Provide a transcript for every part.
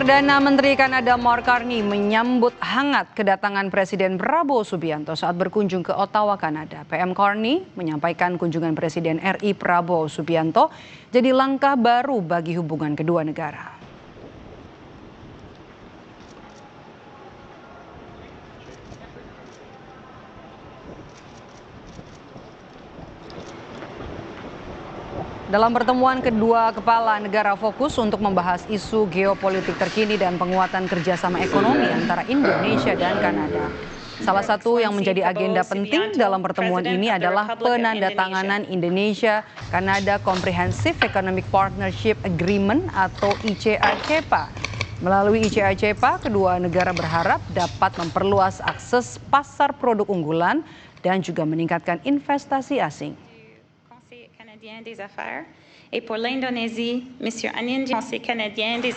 Perdana Menteri Kanada Mark Carney menyambut hangat kedatangan Presiden Prabowo Subianto saat berkunjung ke Ottawa, Kanada. PM Carney menyampaikan kunjungan Presiden RI Prabowo Subianto jadi langkah baru bagi hubungan kedua negara. Dalam pertemuan kedua kepala negara fokus untuk membahas isu geopolitik terkini dan penguatan kerjasama ekonomi antara Indonesia dan Kanada. Salah satu yang menjadi agenda penting dalam pertemuan ini adalah penandatanganan Indonesia-Kanada Comprehensive Economic Partnership Agreement atau ICA-CEPA. Melalui ICA-CEPA, kedua negara berharap dapat memperluas akses pasar produk unggulan dan juga meningkatkan investasi asing. Des Affaires et pour l'Indonésie, Monsieur Anin, Conseil canadien des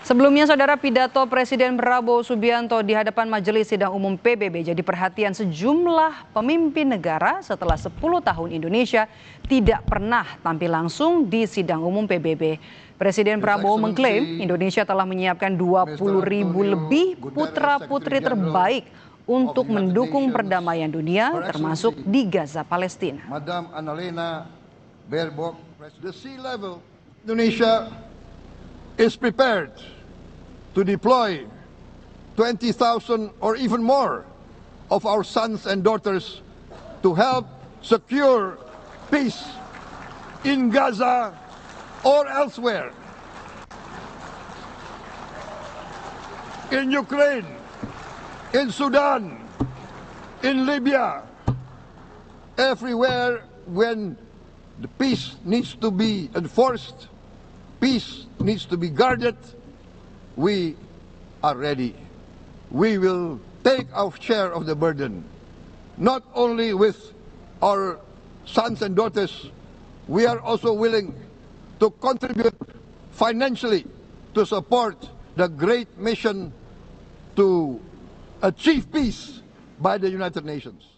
Sebelumnya, saudara, pidato Presiden Prabowo Subianto di hadapan Majelis Sidang Umum PBB jadi perhatian sejumlah pemimpin negara setelah 10 tahun Indonesia tidak pernah tampil langsung di Sidang Umum PBB. Presiden Prabowo mengklaim Indonesia telah menyiapkan 20.000 lebih putra-putri terbaik untuk mendukung perdamaian dunia termasuk di Gaza, Palestina. Madam Annalena Baerbock, the sea level, Indonesia is prepared to deploy 20,000 or even more of our sons and daughters to help secure peace in Gaza or elsewhere. In Ukraine, in Sudan, in Libya, everywhere when the peace needs to be enforced, peace needs to be guarded, we are ready. We will take our share of the burden, not only with our sons and daughters, we are also willing to contribute financially to support the great mission to achieve peace by the United Nations.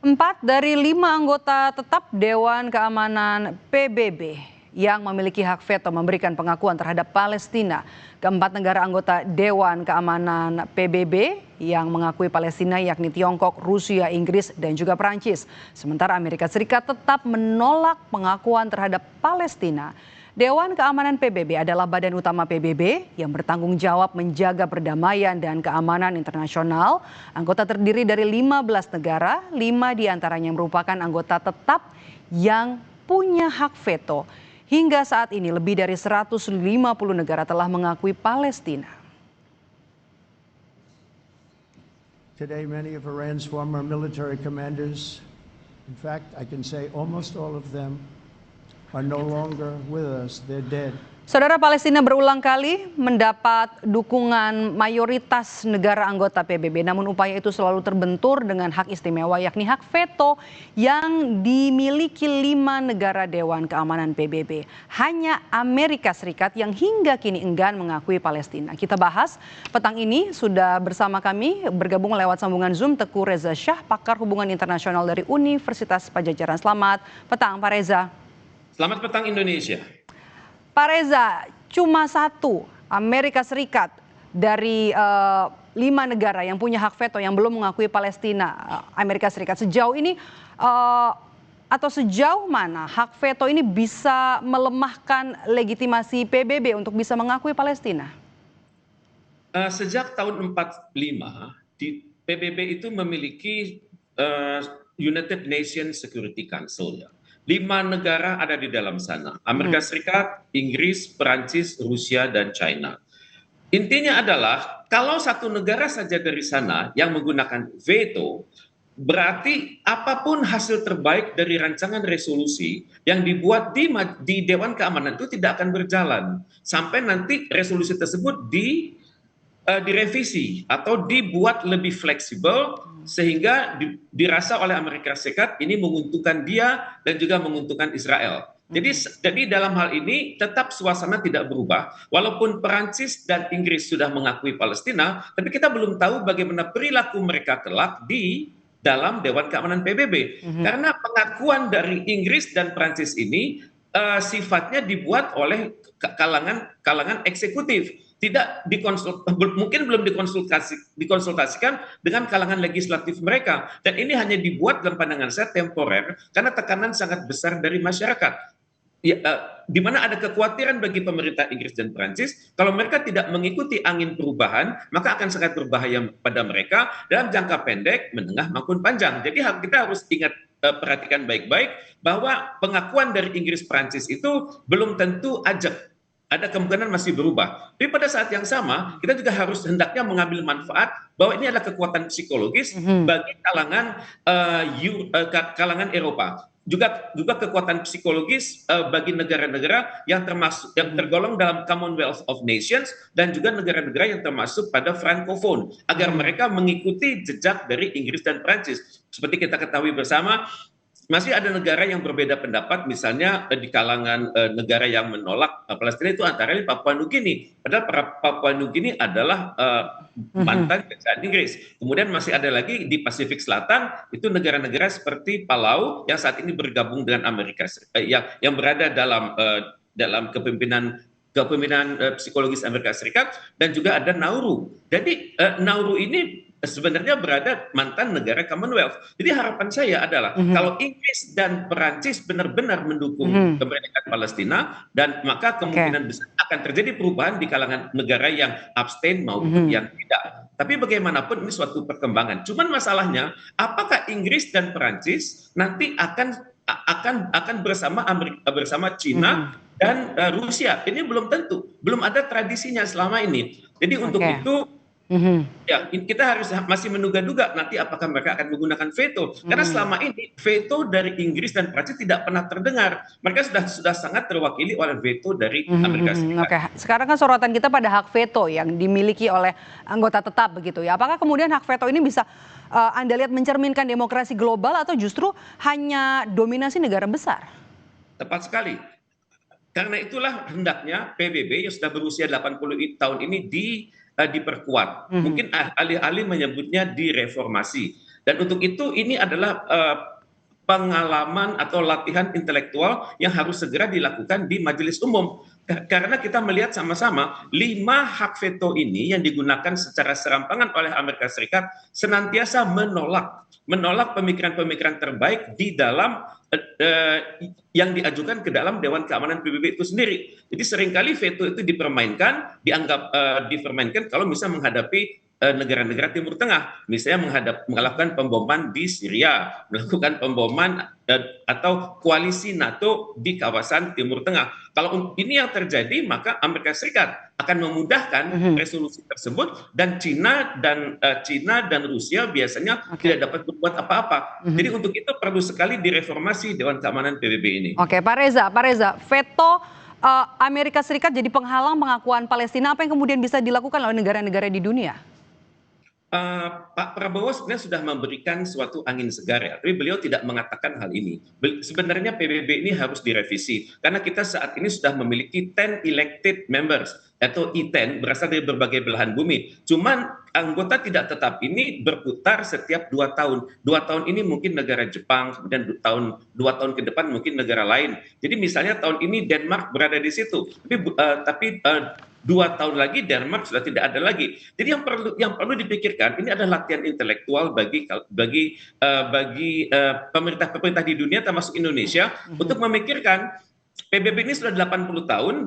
4 dari 5 anggota tetap Dewan Keamanan PBB yang memiliki hak veto memberikan pengakuan terhadap Palestina. Keempat negara anggota Dewan Keamanan PBB yang mengakui Palestina yakni Tiongkok, Rusia, Inggris, dan juga Prancis. Sementara Amerika Serikat tetap menolak pengakuan terhadap Palestina. Dewan Keamanan PBB adalah badan utama PBB yang bertanggung jawab menjaga perdamaian dan keamanan internasional. Anggota terdiri dari 15 negara, 5 diantaranya merupakan anggota tetap yang punya hak veto. Hingga saat ini lebih dari 150 negara telah mengakui Palestina. Today many of Iran's former military commanders, in fact I can say almost all of them, are no longer with us, they're dead. Saudara, Palestina berulang kali mendapat dukungan mayoritas negara anggota PBB, namun upaya itu selalu terbentur dengan hak istimewa yakni hak veto yang dimiliki 5 negara Dewan Keamanan PBB. Hanya Amerika Serikat yang hingga kini enggan mengakui Palestina. Kita bahas petang ini sudah bersama kami bergabung lewat sambungan Zoom Teguh Reza Shah, pakar hubungan internasional dari Universitas Padjadjaran. Selamat petang, Pak Reza. Selamat petang Indonesia. Pak Reza, cuma satu Amerika Serikat dari 5 negara yang punya hak veto yang belum mengakui Palestina, Amerika Serikat. Sejauh ini atau sejauh mana hak veto ini bisa melemahkan legitimasi PBB untuk bisa mengakui Palestina? Sejak tahun 45, PBB itu memiliki United Nations Security Council ya. 5 negara ada di dalam sana, Amerika Serikat, Inggris, Perancis, Rusia, dan China. Intinya adalah kalau satu negara saja dari sana yang menggunakan veto, berarti apapun hasil terbaik dari rancangan resolusi yang dibuat di Dewan Keamanan itu tidak akan berjalan sampai nanti resolusi tersebut direvisi atau dibuat lebih fleksibel sehingga dirasa oleh Amerika Serikat ini menguntungkan dia dan juga menguntungkan Israel. Jadi dalam hal ini tetap suasana tidak berubah walaupun Perancis dan Inggris sudah mengakui Palestina, tapi kita belum tahu bagaimana perilaku mereka kelak di dalam Dewan Keamanan PBB. Karena pengakuan dari Inggris dan Perancis ini sifatnya dibuat oleh kalangan eksekutif, tidak mungkin belum dikonsultasikan dengan kalangan legislatif mereka, dan ini hanya dibuat dalam pandangan saya temporer karena tekanan sangat besar dari masyarakat. Ya, di mana ada kekhawatiran bagi pemerintah Inggris dan Prancis, kalau mereka tidak mengikuti angin perubahan, maka akan sangat berbahaya pada mereka dalam jangka pendek, menengah maupun panjang. Jadi kita harus ingat, perhatikan baik-baik bahwa pengakuan dari Inggris Prancis itu belum tentu ajak. Ada kemungkinan masih berubah. Tapi pada saat yang sama, kita juga harus hendaknya mengambil manfaat bahwa ini adalah kekuatan psikologis bagi kalangan Eropa. Juga kekuatan psikologis bagi negara-negara yang tergolong dalam Commonwealth of Nations dan juga negara-negara yang termasuk pada Francophone, agar mereka mengikuti jejak dari Inggris dan Prancis. Seperti kita ketahui bersama, masih ada negara yang berbeda pendapat, misalnya di kalangan negara yang menolak Palestina itu antara lain Papua Nugini. Padahal Papua Nugini adalah mantan kerajaan Inggris. Kemudian masih ada lagi di Pasifik Selatan, itu negara-negara seperti Palau yang saat ini bergabung dengan Amerika yang berada dalam kepemimpinan psikologis Amerika Serikat, dan juga ada Nauru. Jadi Nauru ini sebenarnya berada mantan negara Commonwealth. Jadi harapan saya adalah kalau Inggris dan Perancis benar-benar mendukung kemerdekaan Palestina, dan maka kemungkinan besar akan terjadi perubahan di kalangan negara yang abstain maupun yang tidak. Tapi bagaimanapun ini suatu perkembangan. Cuman masalahnya, apakah Inggris dan Perancis nanti akan bersama Cina dan Rusia? Ini belum tentu, belum ada tradisinya selama ini. Jadi untuk itu ya, kita harus masih menduga-duga nanti apakah mereka akan menggunakan veto. Karena selama ini veto dari Inggris dan Prancis tidak pernah terdengar. Mereka sudah sangat terwakili oleh veto dari Amerika Serikat. Oke, sekarang kan sorotan kita pada hak veto yang dimiliki oleh anggota tetap begitu ya. Apakah kemudian hak veto ini bisa Anda lihat mencerminkan demokrasi global atau justru hanya dominasi negara besar? Tepat sekali. Karena itulah hendaknya PBB yang sudah berusia 80 tahun ini diperkuat. Mungkin alih-alih menyebutnya direformasi. Dan untuk itu ini adalah pengalaman atau latihan intelektual yang harus segera dilakukan di majelis umum. Karena kita melihat sama-sama 5 hak veto ini yang digunakan secara serampangan oleh Amerika Serikat senantiasa menolak pemikiran-pemikiran terbaik di dalam yang diajukan ke dalam Dewan Keamanan PBB itu sendiri. Jadi seringkali veto itu dianggap dipermainkan kalau misalnya menghadapi negara-negara Timur Tengah, misalnya melakukan pemboman di Syria, melakukan pemboman atau koalisi NATO di kawasan Timur Tengah. Kalau ini yang terjadi, maka Amerika Serikat akan memudahkan resolusi tersebut, dan Cina dan Rusia biasanya tidak dapat berbuat apa-apa. Jadi untuk itu perlu sekali direformasi Dewan Keamanan PBB ini. Oke, Pak Reza, veto Amerika Serikat jadi penghalang pengakuan Palestina, apa yang kemudian bisa dilakukan oleh negara-negara di dunia? Pak Prabowo sebenarnya sudah memberikan suatu angin segar ya, tapi beliau tidak mengatakan hal ini. Sebenarnya PBB ini harus direvisi karena kita saat ini sudah memiliki 10 elected members atau I10 berasal dari berbagai belahan bumi. Cuman anggota tidak tetap ini berputar setiap 2 tahun. 2 tahun ini mungkin negara Jepang, kemudian 2 tahun ke depan mungkin negara lain. Jadi misalnya tahun ini Denmark berada di situ, tapi 2 tahun lagi Denmark sudah tidak ada lagi. Jadi yang perlu dipikirkan ini adalah latihan intelektual bagi pemerintah di dunia termasuk Indonesia untuk memikirkan PBB ini sudah 80 tahun,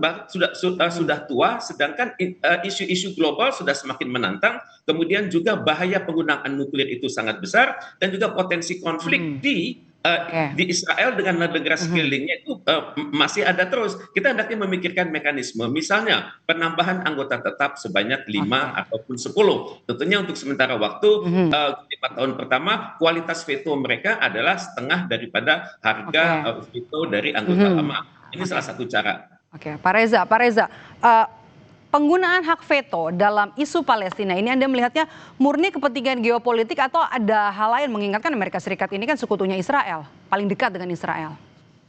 sudah tua, sedangkan isu-isu global sudah semakin menantang, kemudian juga bahaya penggunaan nuklir itu sangat besar, dan juga potensi konflik di Israel dengan negara sekelilingnya itu masih ada terus. Kita hendaknya memikirkan mekanisme, misalnya penambahan anggota tetap sebanyak 5 ataupun 10. Tentunya untuk sementara waktu 5 tahun pertama kualitas veto mereka adalah setengah daripada harga veto dari anggota lama. Ini salah satu cara. Oke, Pak Reza, penggunaan hak veto dalam isu Palestina ini Anda melihatnya murni kepentingan geopolitik atau ada hal lain, mengingatkan Amerika Serikat ini kan sekutunya Israel, paling dekat dengan Israel?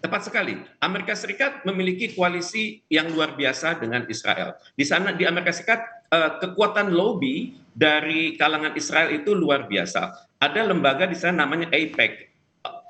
Tepat sekali. Amerika Serikat memiliki koalisi yang luar biasa dengan Israel. Di sana di Amerika Serikat kekuatan lobby dari kalangan Israel itu luar biasa. Ada lembaga di sana namanya AIPAC.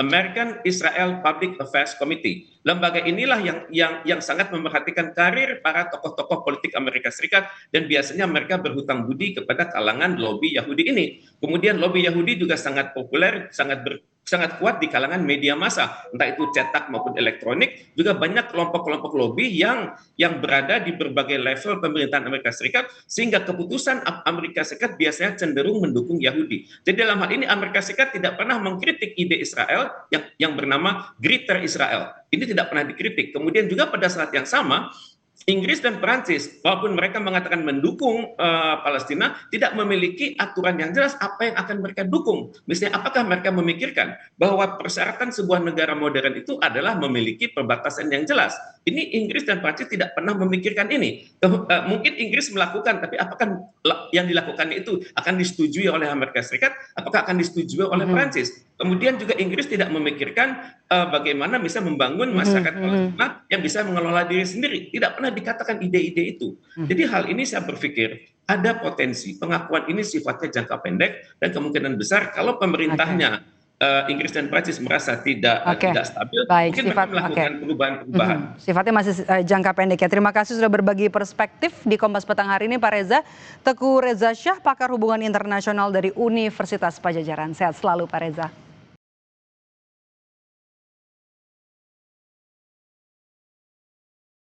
American Israel Public Affairs Committee. Lembaga inilah yang sangat memerhatikan karir para tokoh-tokoh politik Amerika Serikat dan biasanya mereka berhutang budi kepada kalangan lobi Yahudi ini. Kemudian lobi Yahudi juga sangat populer, sangat kuat di kalangan media massa, entah itu cetak maupun elektronik. Juga banyak kelompok-kelompok lobi yang berada di berbagai level pemerintahan Amerika Serikat, sehingga keputusan Amerika Serikat biasanya cenderung mendukung Yahudi. Jadi dalam hal ini Amerika Serikat tidak pernah mengkritik ide Israel yang bernama Greater Israel. Ini tidak pernah dikritik. Kemudian juga pada saat yang sama, Inggris dan Perancis, walaupun mereka mengatakan mendukung Palestina, tidak memiliki aturan yang jelas apa yang akan mereka dukung. Misalnya, apakah mereka memikirkan bahwa persyaratan sebuah negara modern itu adalah memiliki perbatasan yang jelas? Ini Inggris dan Perancis tidak pernah memikirkan ini. Mungkin Inggris melakukan, tapi apakah yang dilakukan itu akan disetujui oleh Amerika Serikat? Apakah akan disetujui oleh Perancis? Kemudian juga Inggris tidak memikirkan bagaimana bisa membangun masyarakat Palestina yang bisa mengelola diri sendiri. Tidak pernah dikatakan ide-ide itu. Jadi hal ini saya berpikir ada potensi pengakuan ini sifatnya jangka pendek dan kemungkinan besar kalau pemerintahnya Inggris dan Prancis merasa tidak stabil, mungkin mereka melakukan perubahan-perubahan. Sifatnya masih jangka pendek ya. Terima kasih sudah berbagi perspektif di Kompas Petang hari ini Pak Reza. Teguh Reza Syah, pakar hubungan internasional dari Universitas Padjadjaran. Sehat selalu Pak Reza.